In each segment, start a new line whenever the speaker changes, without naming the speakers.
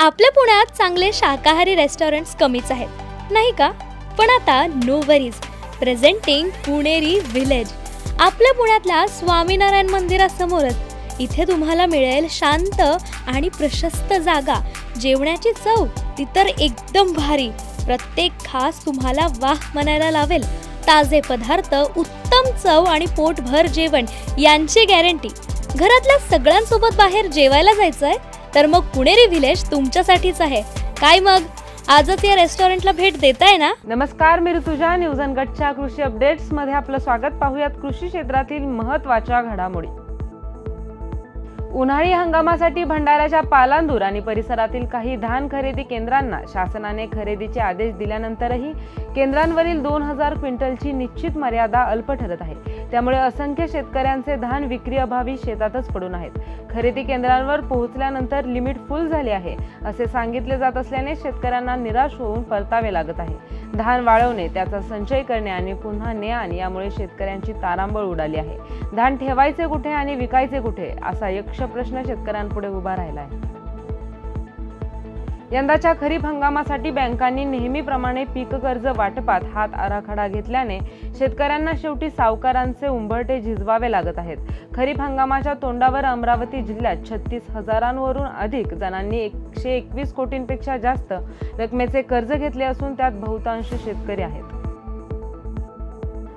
आपल्या पुण्यात चांगले शाकाहारी रेस्टॉरंट्स कमीच आहेत नाही का? पण आता नो वरीज, प्रेझेंटिंग पुणेरी विलेज. आपल्या पुण्यातल्या स्वामीनारायण मंदिरासमोरच इथे तुम्हाला मिळेल शांत आणि प्रशस्त जागा, जेवणाची चव ती तर एकदम भारी. प्रत्येक खास तुम्हाला वाह म्हणायला लावेल. ताजे पदार्थ, उत्तम चव आणि पोटभर जेवण यांची गॅरंटी. घरातल्या सगळ्यांसोबत बाहेर जेवायला जायचंय तर मग पुणेरी विलेज तुमच्यासाठीच आहे. काय मग आजच या रेस्टॉरंटला भेट देताय ना?
नमस्कार, मी ऋतुजा. न्यूज अनकटच्या कृषी अपडेट्स मध्ये आपलं स्वागत. पाहूयात कृषी क्षेत्रातील महत्त्वाच्या घडामोडी. उन्हाळी हंगामासाठी भंडाऱ्याच्या पालांदूर आणि परिसरातील काही धान खरेदी केंद्रांना शासनाने खरेदीचे आदेश दिल्यानंतरही केंद्रांवरील 2000 क्विंटलची निश्चित मर्यादा अल्प ठरत आहे. त्यामुळे असंख्य शेतकऱ्यांचे धान विक्री अभावी शेतातच पडून आहेत. खरेदी केंद्रांवर पोहोचल्यानंतर लिमिट फुल झाले आहे असे सांगितले जात असल्याने शेतकऱ्यांना निराश होऊन परतावे लागत आहे. धान वाळवणे, त्याचा संचय करणे आणि पुन्हा ने-आण यामुळे शेतकऱ्यांची तारांबळ उडाली आहे. धान ठेवायचे कुठे आणि विकायचे कुठे असा यक्ष प्रश्न शेतकऱ्यांपुढे उभा राहिला आहे. यंदाच्या खरीप हंगामासाठी बँकांनी नेहमीप्रमाणे पीक कर्ज वाटपात हात आराखडा घेतल्याने शेतकऱ्यांना शेवटी सावकारांचे उंबरठे झिजवावे लागत आहेत. खरीप हंगामाच्या तोंडावर अमरावती जिल्ह्यात 36,000वरून अधिक जणांनी 121 कोटींपेक्षा जास्त रकमेचे कर्ज घेतले असून त्यात बहुतांश शेतकरी आहेत.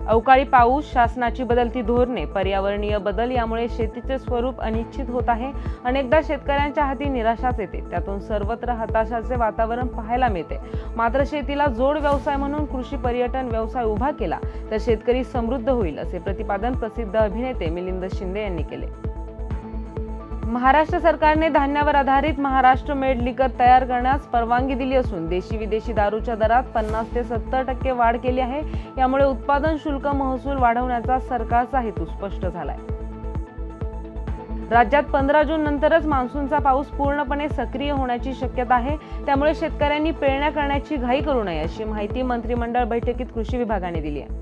अवकाळी पाऊस, शासनाची बदलती धोरणे, पर्यावरणीय बदल यामुळे शेतीचे स्वरूप अनिश्चित होत आहे. अनेकदा शेतकऱ्यांच्या हाती निराशाच येते. त्यातून सर्वत्र हताशाचे वातावरण पाहायला मिळते. मात्र शेतीला जोड व्यवसाय म्हणून कृषी पर्यटन व्यवसाय उभा केला तर शेतकरी समृद्ध होईल असे प्रतिपादन प्रसिद्ध अभिनेते मिलिंद शिंदे यांनी केले. महाराष्ट्र सरकारने धान्यावर आधारित महाराष्ट्र मेड लिकर तयार करण्यास परवानगी दिली असून देशी विदेशी दारूच्या दरात 50 ते 70% वाढ केली आहे. यामुळे उत्पादन शुल्क महसूल वाढवण्याचा सरकारचा हेतू स्पष्ट झालाय. राज्यात 15 जून नंतरच मान्सूनचा पाऊस पूर्णपणे सक्रिय होण्याची शक्यता आहे. त्यामुळे शेतकऱ्यांनी पेरण्या करण्याची घाई करू नये अशी माहिती मंत्रिमंडळ बैठकीत कृषी विभागाने दिली आहे.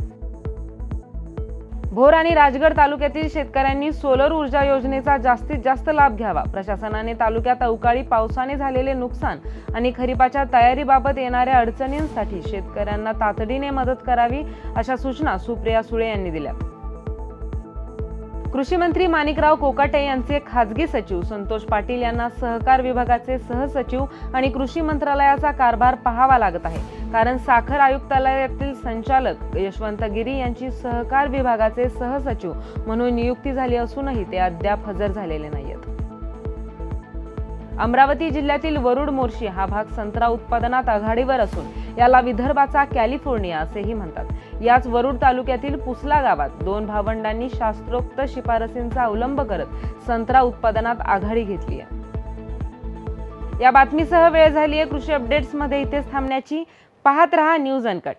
भोर आणि राजगड तालुक्यातील शेतकऱ्यांनी सोलर ऊर्जा योजनेचा जास्तीत जास्त लाभ घ्यावा. प्रशासनाने तालुक्यात अवकाळी पावसाने झालेले नुकसान आणि खरीपाच्या तयारीबाबत येणाऱ्या अडचणींसाठी शेतकऱ्यांना तातडीने मदत करावी अशा सूचना सुप्रिया सुळे यांनी दिल्या. कृषी मंत्री माणिकराव कोकाटे यांचे खासगी सचिव संतोष पाटील यांना सहकार विभागाचे सहसचिव आणि कृषी मंत्रालयाचा कारभार पाहावा लागत आहे. कारण साखर आयुक्तालयातील संचालक यशवंत गिरी यांची सहकार विभागाचे सहसचिव म्हणून नियुक्ती झाली असूनही ते अद्याप हजर झालेले नाहीत. अमरावती जिल्ह्यातील वरुड मोर्शी हा भाग संत्रा उत्पादनात आघाडीवर असून याला विदर्भाचा कॅलिफोर्निया असेही म्हणतात. याच वरुड तालुक्यातील पुसला गावात 2 भावंडांनी शास्त्रोक्त शिफारसींचा अवलंब करत संत्रा उत्पादनात आघाडी घेतली आहे. या बातमीसह वेळ झाली आहे कृषी अपडेट्स मध्ये इथेच थांबण्याची. पाहत रहा न्यूज अनकट.